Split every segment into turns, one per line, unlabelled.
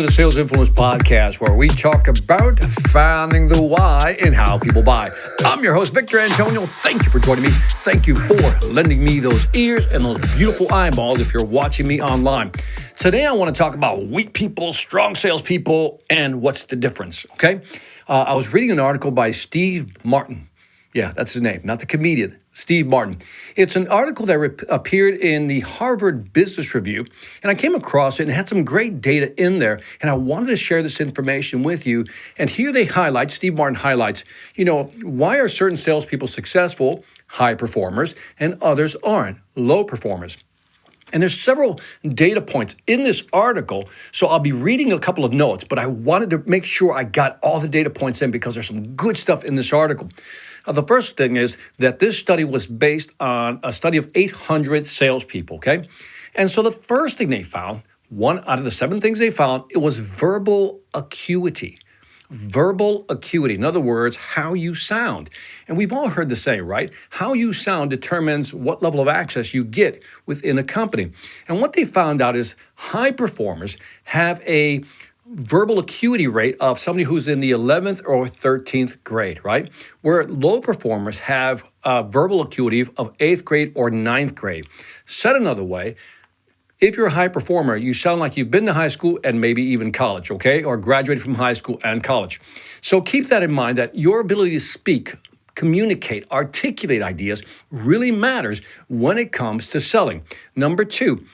to the Sales Influence Podcast, where we talk about finding the why and how people buy. I'm your host, Victor Antonio. Thank you for joining me. Thank you for lending me those ears and those beautiful eyeballs if you're watching me online. Today, I want to talk about weak people, strong salespeople, and what's the difference, okay? I was reading an article by Steve Martin. Yeah, that's his name, not the comedian, Steve Martin. It's an article that appeared in the Harvard Business Review, and I came across it and it had some great data in there, and I wanted to share this information with you. And here they highlight, Steve Martin highlights, why are certain salespeople successful, high performers, and others aren't, low performers. And there's several data points in this article, so I'll be reading a couple of notes, but I wanted to make sure I got all the data points in because there's some good stuff in this article. The first thing is that this study was based on a study of 800 salespeople, okay? And so the first thing they found, one out of the 7 things they found, it was verbal acuity. Verbal acuity, in other words, how you sound. And we've all heard the saying, right? How you sound determines what level of access you get within a company. And what they found out is high performers have a verbal acuity rate of somebody who's in the 11th or 13th grade, right? Where low performers have a verbal acuity of 8th grade or 9th grade. Said another way, if you're a high performer, you sound like you've been to high school and maybe even college, okay? Or graduated from high school and college. So keep that in mind, that your ability to speak, communicate, articulate ideas really matters when it comes to selling. Number 2,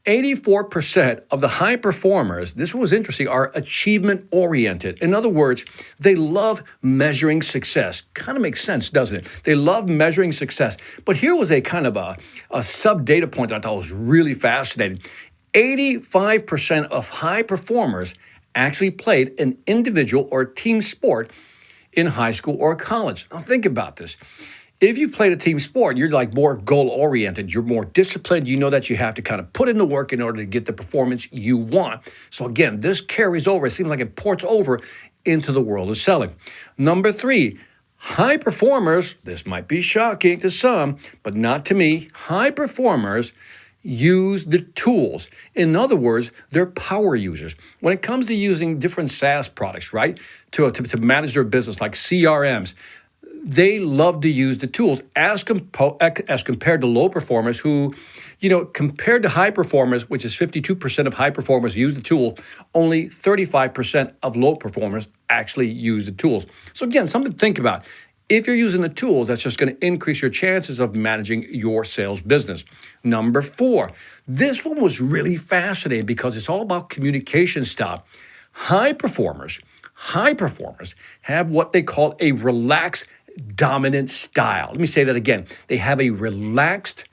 84% of the high performers, this was interesting, are achievement-oriented. In other words, they love measuring success. Kind of makes sense, doesn't it? They love measuring success. But here was a kind of a sub-data point that I thought was really fascinating. 85% of high performers actually played an individual or team sport in high school or college. Now think about this. If you played a team sport, you're like more goal-oriented. You're more disciplined. You know that you have to kind of put in the work in order to get the performance you want. So again, this carries over. It seems like it ports over into the world of selling. Number 3, high performers, this might be shocking to some, but not to me, high performers use the tools. In other words, they're power users. When it comes to using different SaaS products, right, to manage their business, like CRMs, they love to use the tools as compared to low performers who, compared to high performers, which is 52% of high performers use the tool, only 35% of low performers actually use the tools. So again, something to think about. If you're using the tools, that's just going to increase your chances of managing your sales business. Number 4, this one was really fascinating because it's all about communication style. High performers have what they call a relaxed dominant style. Let me say that again. They have a relaxed,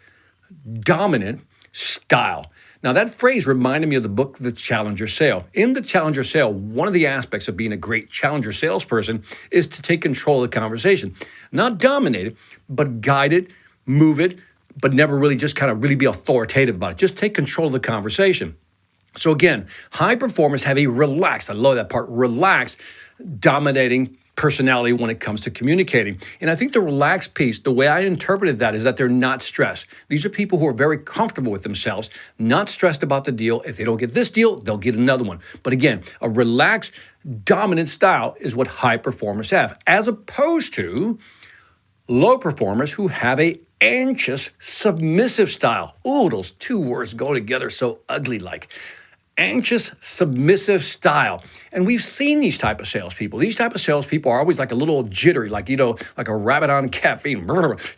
dominant style. Now, that phrase reminded me of the book, The Challenger Sale. In The Challenger Sale, one of the aspects of being a great challenger salesperson is to take control of the conversation. Not dominate it, but guide it, move it, but never really just kind of really be authoritative about it. Just take control of the conversation. So again, high performers have a relaxed, I love that part, relaxed, dominating personality when it comes to communicating. And I think the relaxed piece, the way I interpreted that is that they're not stressed. These are people who are very comfortable with themselves, not stressed about the deal. If they don't get this deal, they'll get another one. But again, a relaxed, dominant style is what high performers have, as opposed to low performers who have a anxious, submissive style. Ooh, those 2 words go together so ugly like. Anxious, submissive style. And we've seen these type of salespeople. These type of salespeople are always like a little jittery, like a rabbit on caffeine,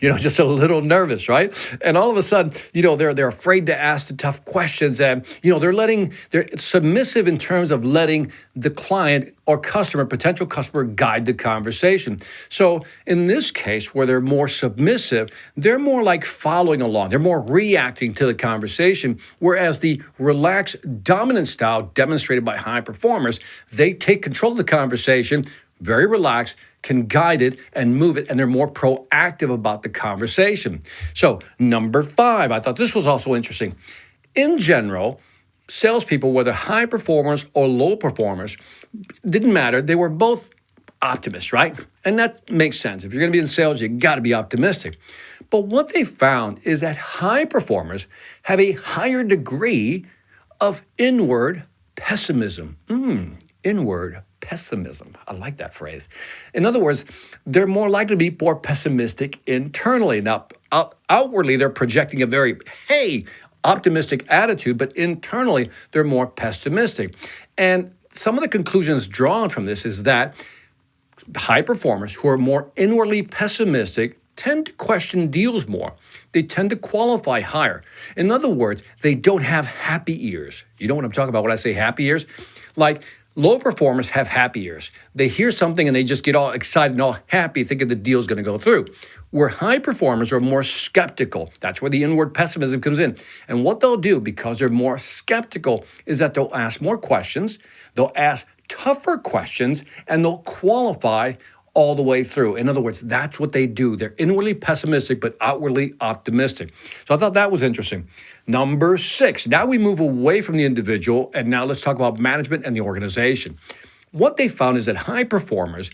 just a little nervous, right? And all of a sudden, they're afraid to ask the tough questions. And, they're submissive in terms of letting the client or potential customer guide the conversation. So in this case, where they're more submissive, they're more like following along. They're more reacting to the conversation, whereas the relaxed, dominant style demonstrated by high performers, they take control of the conversation, very relaxed, can guide it and move it, and they're more proactive about the conversation. So number 5, I thought this was also interesting. In general, salespeople, whether high performers or low performers, didn't matter. They were both optimists, right? And that makes sense. If you're going to be in sales, you got to be optimistic. But what they found is that high performers have a higher degree of inward pessimism. Inward pessimism. I like that phrase. In other words, they're more likely to be more pessimistic internally. Now, outwardly, they're projecting a very, optimistic attitude, but internally, they're more pessimistic. And some of the conclusions drawn from this is that high performers who are more inwardly pessimistic tend to question deals more. They tend to qualify higher. In other words, they don't have happy ears. You know what I'm talking about when I say happy ears? Like low performers have happy ears. They hear something and they just get all excited and all happy thinking the deal's going to go through. Where high performers are more skeptical. That's where the inward pessimism comes in. And what they'll do, because they're more skeptical, is that they'll ask more questions, they'll ask tougher questions, and they'll qualify all the way through. In other words, that's what they do. They're inwardly pessimistic, but outwardly optimistic. So I thought that was interesting. Number 6, now we move away from the individual, and now let's talk about management and the organization. What they found is that high performers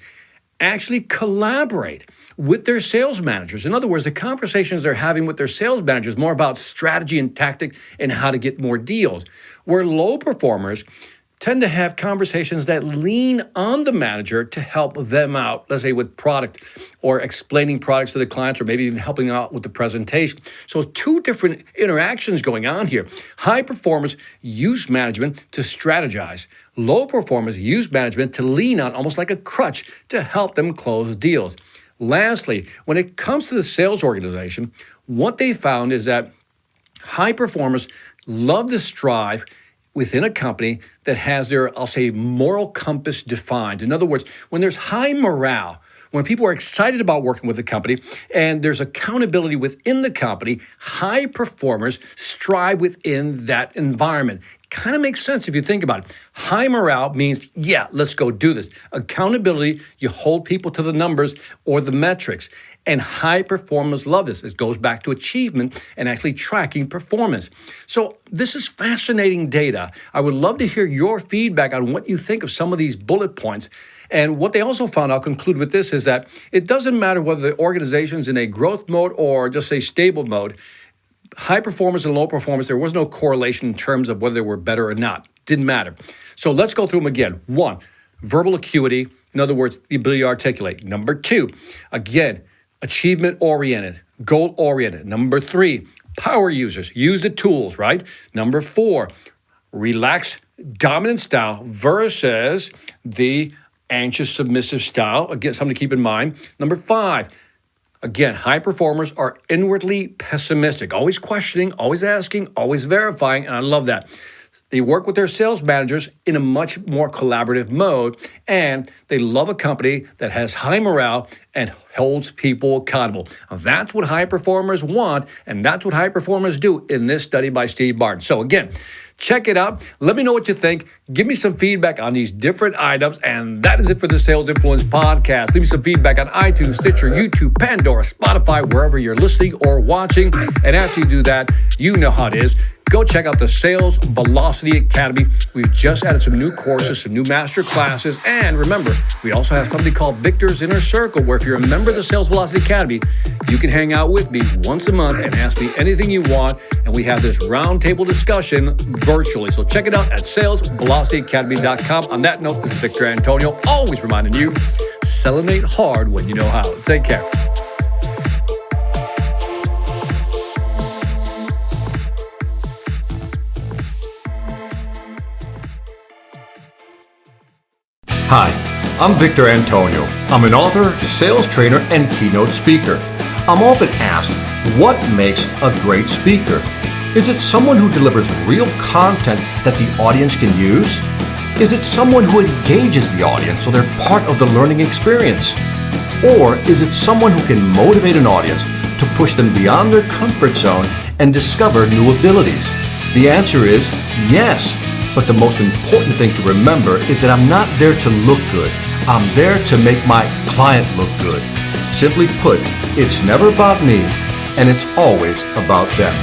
actually collaborate with their sales managers. In other words, the conversations they're having with their sales managers more about strategy and tactic and how to get more deals. Where low performers tend to have conversations that lean on the manager to help them out, let's say with product or explaining products to the clients or maybe even helping out with the presentation. So 2 different interactions going on here. High performers use management to strategize. Low performers use management to lean on almost like a crutch to help them close deals. Lastly, when it comes to the sales organization, what they found is that high performers love to strive within a company that has their, I'll say, moral compass defined. In other words, when there's high morale, when people are excited about working with the company and there's accountability within the company, high performers strive within that environment. Kind of makes sense if you think about it. High morale means, let's go do this. Accountability, you hold people to the numbers or the metrics. And high performers love this. It goes back to achievement and actually tracking performance. So this is fascinating data. I would love to hear your feedback on what you think of some of these bullet points. And what they also found, I'll conclude with this, is that it doesn't matter whether the organization's in a growth mode or just a stable mode. High performers and low performers, there was no correlation in terms of whether they were better or not. Didn't matter. So let's go through them again. 1, verbal acuity. In other words, the ability to articulate. Number 2, again, achievement-oriented, goal-oriented. Number 3, power users. Use the tools, right? Number 4, relaxed, dominant style versus the anxious, submissive style. Again, something to keep in mind. Number 5, again, high performers are inwardly pessimistic, always questioning, always asking, always verifying, and I love that. They work with their sales managers in a much more collaborative mode, and they love a company that has high morale and holds people accountable. Now, that's what high performers want, and that's what high performers do in this study by Steve Barton. So again, check it out. Let me know what you think. Give me some feedback on these different items, and that is it for the Sales Influence Podcast. Leave me some feedback on iTunes, Stitcher, YouTube, Pandora, Spotify, wherever you're listening or watching. And after you do that, you know how it is. Go check out the Sales Velocity Academy. We've just added some new courses, some new master classes. And remember, we also have something called Victor's Inner Circle, where if you're a member of the Sales Velocity Academy, you can hang out with me once a month and ask me anything you want. And we have this roundtable discussion virtually. So check it out at salesvelocityacademy.com. On that note, this is Victor Antonio, always reminding you, selenate hard when you know how. Take care. Hi, I'm Victor Antonio. I'm an author, sales trainer, and keynote speaker. I'm often asked, what makes a great speaker? Is it someone who delivers real content that the audience can use? Is it someone who engages the audience so they're part of the learning experience? Or is it someone who can motivate an audience to push them beyond their comfort zone and discover new abilities? The answer is yes. But the most important thing to remember is that I'm not there to look good. I'm there to make my client look good. Simply put, it's never about me, and it's always about them.